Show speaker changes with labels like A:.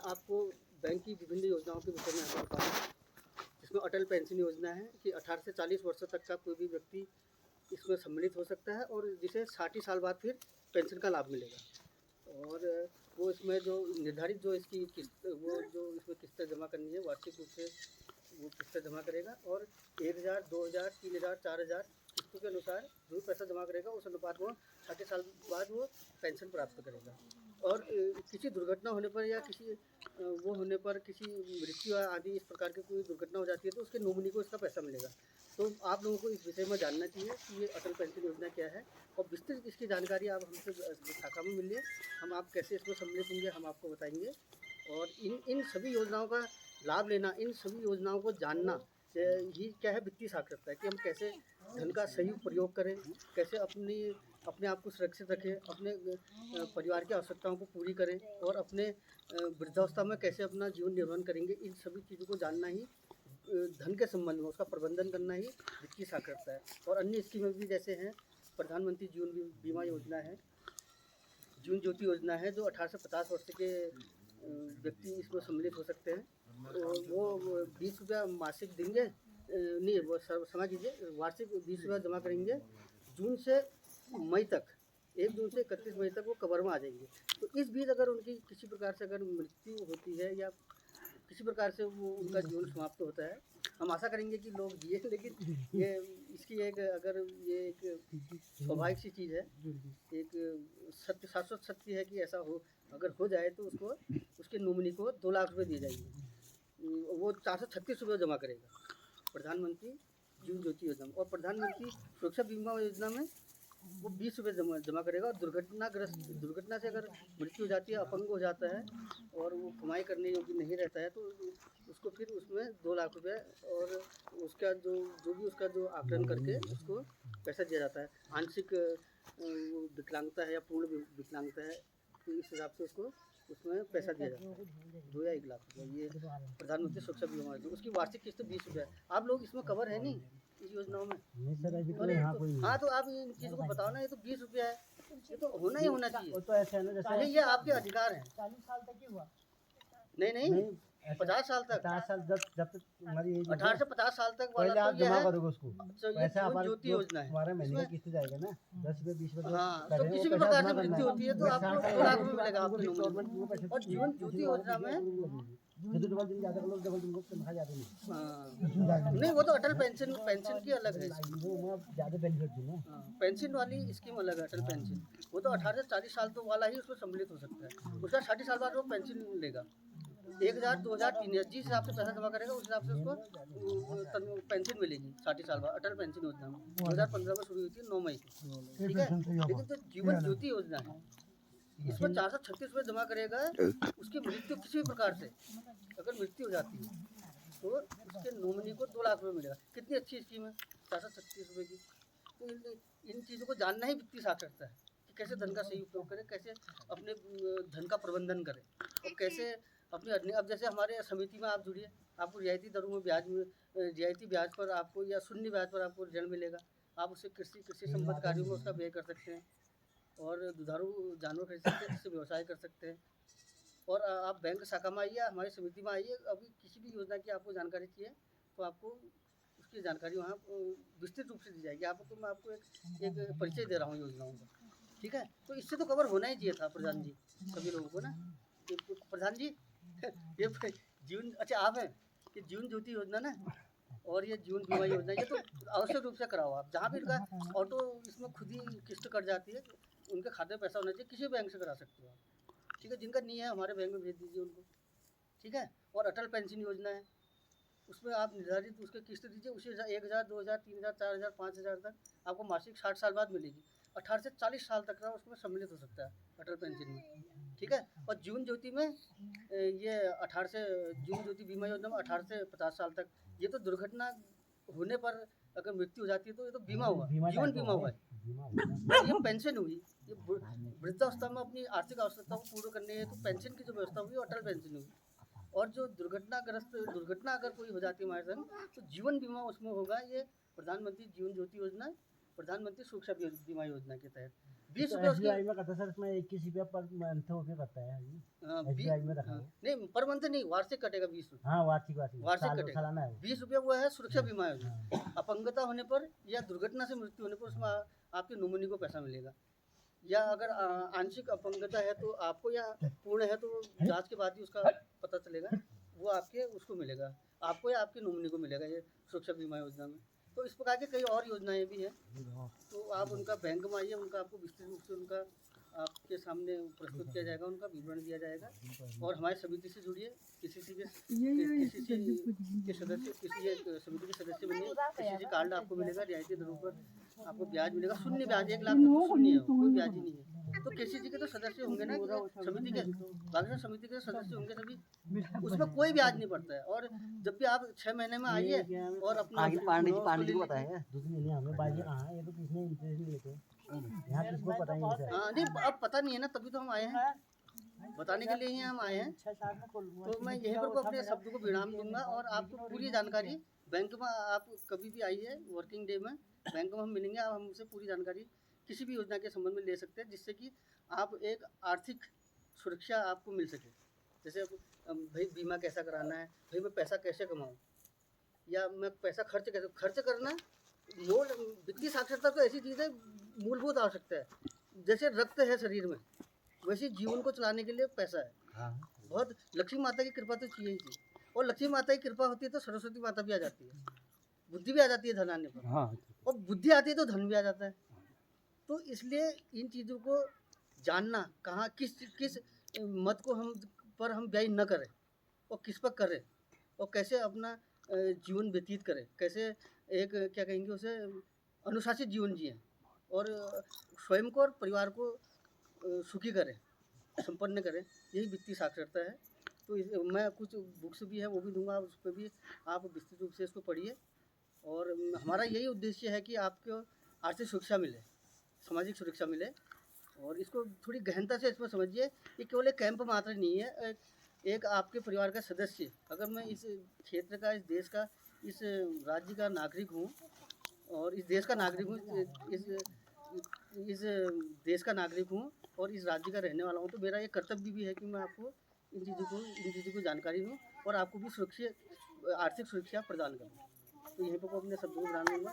A: आपको बैंक की विभिन्न योजनाओं के विषय में यहाँ पर बताऊँ। इसमें अटल पेंशन योजना है कि 18 से 40 वर्षों तक का कोई भी व्यक्ति इसमें सम्मिलित हो सकता है और जिसे 60 ही साल बाद फिर पेंशन का लाभ मिलेगा। और वो इसमें जो निर्धारित जो इसकी किस्त वो जो इसमें किस्तें जमा करनी है वार्षिक रूप से वो किस्तें जमा करेगा और 1000, 2000, 3000, 4000 किस्तों के अनुसार जो भी पैसा जमा करेगा उस अनुपात में 60 साल बाद वो पेंशन प्राप्त करेगा। और किसी दुर्घटना होने पर या किसी वो होने पर किसी मृत्यु आदि इस प्रकार की कोई दुर्घटना हो जाती है तो उसके नॉमिनी को इसका पैसा मिलेगा। तो आप लोगों को इस विषय में जानना चाहिए कि ये अटल पेंशन योजना क्या है और विस्तृत इसकी जानकारी आप हमसे शाखा में मिलिए। हम आप कैसे इसमें सम्मिलित होंगे हम आपको बताएंगे। और इन सभी योजनाओं का लाभ लेना, इन सभी योजनाओं को जानना ही क्या है वित्तीय साक्षरता है कि हम कैसे धन का सही प्रयोग करें, कैसे अपने आप को सुरक्षित रखें, अपने परिवार की आवश्यकताओं को पूरी करें और अपने वृद्धावस्था में कैसे अपना जीवन निर्वहन करेंगे। इन सभी चीज़ों को जानना ही धन के संबंध में उसका प्रबंधन करना ही वित्तीय साक्षरता है। और अन्य स्कीमें भी जैसे हैं प्रधानमंत्री जीवन बीमा योजना है, जीवन ज्योति योजना है जो 18 से 50 वर्ष के व्यक्ति इसमें सम्मिलित हो सकते हैं। तो वो 20 रुपया मासिक देंगे, नहीं वो समझ लीजिए वार्षिक 20 रुपया जमा करेंगे। जून से मई तक 1 जून से 31 मई तक वो कवर में आ जाएंगे। तो इस बीच अगर उनकी किसी प्रकार से अगर मृत्यु होती है या किसी प्रकार से वो उनका जीवन समाप्त होता है, हम आशा करेंगे कि लोग जिए, लेकिन ये इसकी एक अगर ये एक स्वाभाविक सी चीज़ है, एक सत्य शाश्वत सत्य है कि ऐसा हो अगर हो जाए तो उसको उसके नॉमिनी को 2 लाख रुपए दिए जाएंगे। वो 436 रुपये जमा करेगा प्रधानमंत्री जीवन ज्योति योजना में। और प्रधानमंत्री सुरक्षा बीमा योजना में वो 20 रुपये जमा करेगा। और दुर्घटना से अगर मृत्यु हो जाती है, अपंग हो जाता है और वो कमाई करने योग्य नहीं रहता है तो उसको फिर उसमें 2 लाख रुपये और उसका जो भी उसका जो आकलन करके उसको पैसा दिया जाता है। आंशिक विकलांगता है या पूर्ण विकलांगता है तो इस हिसाब से उसको उसमें पैसा दिया जाता है 2 या 1 लाख रुपये। ये प्रधानमंत्री सुरक्षा बीमा योजना, उसकी वार्षिक किस्त 20 रुपये। आप लोग इसमें कवर है नहीं इस योजनाओं में?
B: नहीं सर, अभी तो
A: अरे
B: यहाँ
A: तो,
B: कोई
A: हाँ तो आप इन चीज़ों को बताओ ना। ये तो 20 रुपया है, ये तो होना ही होना चाहिए।
B: वो तो ऐसे है ना जैसे
A: ये आपके अधिकार हैं।
C: 40 साल तक ही हुआ।
A: नहीं 50 साल तक,
B: 50 साल जब तक तुम्हारी एज
A: 18 से 50 साल तक
B: पहले
A: वाला
B: आप
A: तो ये
B: जमा
A: है।
B: करोगे उसको
A: तो ये
B: पैसा
A: जीवन ज्योति योजना है।
B: हमारे महीने की
A: इसमें
B: किस्त जाएगा ना 10 रुपये 20 रुपये
A: हाँ तो किसी भी प्रकार से मृत्यु होती है तो आपको 2 लाख रुपये मिलेगा आपके नॉमिनी। और जीवन ज्योति योजना में
B: डबल दिन ज़्यादा लोग डबल दिन को तनख्वाह ज़्यादा नहीं
A: हाँ, नहीं वो तो अटल पेंशन की अलग है।
B: वो ज़्यादा बेनिफिट थी ना।
A: पेंशन वाली स्कीम अलग है अटल पेंशन। वो तो 18 से 40 साल तो वाला ही उसमें सम्मिलित हो सकता है। उसका 60 साल बाद वो पेंशन लेगा। 1000, 2000, 3000 जिस हिसाब से पैसा जमा करेगा उस हिसाब से उसको पेंशन मिलेगी 60 साल बाद। अटल पेंशन योजना में 2015 में शुरू हुई थी 9 मई को, ठीक है। लेकिन जो जीवन ज्योति योजना है इसमें 436 रुपये जमा करेगा। उसकी मृत्यु किसी भी प्रकार से अगर मृत्यु हो जाती है तो उसके नॉमिनी को 2 लाख रुपये मिलेगा। कितनी अच्छी स्कीम है 436 रुपये की। तो इन चीज़ों को जानना ही वित्तीय साक्षरता है कि कैसे धन का सही उपयोग करें, कैसे अपने धन का प्रबंधन करें और कैसे अपने अब जैसे हमारे समिति में आप जुड़िए, आपको रियायती दरों में रियायती ब्याज पर आपको या शून्य ब्याज पर आपको ऋण मिलेगा। आप उसे कृषि संबद्ध कार्यों में उसका व्यय कर सकते हैं और दुधारू जानवर खरीद सकते हैं, जिससे व्यवसाय कर सकते हैं। और आप बैंक शाखा में आइए, हमारी समिति में आइए। अभी किसी भी योजना की आपको जानकारी चाहिए तो आपको उसकी जानकारी वहाँ विस्तृत रूप से दी जाएगी। आपको मैं आपको एक परिचय दे रहा हूँ योजनाओं का, ठीक है। तो इससे तो कवर होना ही चाहिए था प्रधान जी सभी लोगों को ना। प्रधान जी ये जीवन अच्छा आप हैं ये जीवन ज्योति योजना ना और ये जीवन बीमा योजना ये तो आवश्यक रूप से कराओ आप। जहाँ भी इनका ऑटो इसमें खुद ही किस्त कट जाती है उनके खाते में पैसा होना चाहिए, किसी बैंक से करा सकते हो आप, ठीक है। जिनका नहीं है हमारे बैंक में भेज दीजिए उनको, ठीक है। और अटल पेंशन योजना है उसमें आप निर्धारित उसके किस्त दीजिए, उसी 1000, 2000, 3000, 4000, 5000 तक आपको मासिक 60 साल बाद मिलेगी। 18 से 40 साल तक का उसमें सम्मिलित हो सकता है अटल पेंशन में, ठीक है। और जीवन ज्योति में ये 18 से जीवन ज्योति बीमा योजना में 18 से 50 साल तक। ये तो दुर्घटना होने पर अगर मृत्यु हो जाती है तो ये तो बीमा हुआ, जीवन बीमा हुआ है। ये पेंशन हुई, ये वृद्धावस्था में अपनी आर्थिक आवश्यकताओं को पूर्ण करने हेतु पेंशन की जो व्यवस्था हुई वो अटल पेंशन हुई। और जो दुर्घटना अगर कोई हो जाती है हमारे संग तो जीवन बीमा उसमें होगा। ये प्रधानमंत्री जीवन ज्योति योजना, प्रधानमंत्री सुरक्षा बीमा योजना के तहत 20
B: तो
A: रुपये उसकी
B: SBI में करता है सर, इसमें 21 रुपया पर मंथ रुपये करता है अभी। SBI में रखा है।
A: नहीं पर मंथ नहीं, वार्षिक कटेगा 20 रुपये।
B: हाँ वार्षिक वार्षिक
A: वार्षिक कटेगा
B: सालाना है वो।
A: 20 रुपये वो है सुरक्षा बीमा योजना।
B: हाँ।
A: अपंगता होने पर या दुर्घटना से मृत्यु होने पर उसमें आपके नॉमिनी को पैसा मिलेगा। या अगर आंशिक अपंगता है तो आपको, या पूर्ण है तो जांच के बाद ही उसका पता चलेगा, वो आपके उसको मिलेगा, आपको या आपके नॉमिनी को मिलेगा ये सुरक्षा बीमा योजना में। तो इस प्रकार के कई और योजनाएं भी हैं, तो आप उनका बैंक में आइए, उनका आपको विस्तृत रूप से उनका आपके सामने प्रस्तुत किया जाएगा, उनका विवरण दिया जाएगा। और हमारी समिति से जुड़िए, किसी के सदस्य, किसी एक समिति के सदस्य बनिए, किसी से कार्ड आपको मिलेगा, रियायती दरों पर आपको ब्याज मिलेगा, शून्य ब्याज, 1 लाख तक शून्य है, कोई ब्याज ही नहीं है। तो किसी के तो सदस्य होंगे ना, समिति के बागेश्वर समिति के सदस्य होंगे सभी, उसमें कोई ब्याज नहीं पड़ता है। और जब भी आप 6 महीने में आइए और अपना
B: आगे पांडे जी को बताया दूसरी नहीं, हमें बाजी कहाँ है, ये तो किसने इंटरेस्ट नहीं लेते यहाँ, किसको पता ही नहीं सर।
A: हाँ नहीं, अब पता नहीं है ना, तभी तो हम आए हैं, बताने के लिए ही हम आए हैं। तो मैं यहीं पर अपने शब्द को विराम दूंगा और आपको पूरी जानकारी बैंक में, आप कभी भी आइए वर्किंग डे में, बैंक में हम मिलेंगे, आप हमसे पूरी जानकारी किसी भी योजना के संबंध में ले सकते हैं, जिससे कि आप एक आर्थिक सुरक्षा आपको मिल सके। जैसे भाई बीमा कैसा कराना है, भाई मैं पैसा कैसे कमाऊँ, या मैं पैसा खर्च करना। मूल वित्तीय साक्षरता तो ऐसी चीज़ है, मूलभूत आवश्यकता है। जैसे रक्त है शरीर में, वैसे जीवन को चलाने के लिए पैसा है।
B: हाँ।
A: बहुत लक्ष्मी माता की कृपा तो चाहिए ही चाहिए, और लक्ष्मी माता की कृपा होती है तो सरस्वती माता भी आ जाती है, बुद्धि भी आ जाती है धन आने पर,
B: हाँ।
A: और बुद्धि आती है तो धन भी आ जाता है। तो इसलिए इन चीज़ों को जानना, कहाँ किस मत को हम व्यय न करें और किस पर करें, और कैसे अपना जीवन व्यतीत करें, कैसे एक क्या कहेंगे उसे अनुशासित जीवन जिएं, और स्वयं को और परिवार को सुखी करें, संपन्न करें, यही वित्तीय साक्षरता है। तो मैं कुछ बुक्स भी है वो भी दूंगा, उस पर भी आप विस्तृत रूप से इसको पढ़िए। और हमारा यही उद्देश्य है कि आपको आर्थिक सुरक्षा मिले, सामाजिक सुरक्षा मिले, और इसको थोड़ी गहनता से इसमें समझिए। ये केवल एक कैंप मात्र नहीं है, एक आपके परिवार का सदस्य, अगर मैं इस क्षेत्र का, इस देश का, इस राज्य का नागरिक हूँ और इस देश का नागरिक हूँ, इस देश का नागरिक हूँ और इस राज्य का रहने वाला हूँ, तो मेरा ये कर्तव्य भी है कि मैं आपको इन चीज़ों को जानकारी दूँ और आपको भी आर्थिक सुरक्षा प्रदान करूँ। तो यहीं पर अपने शब्दों को विराम दूँगा।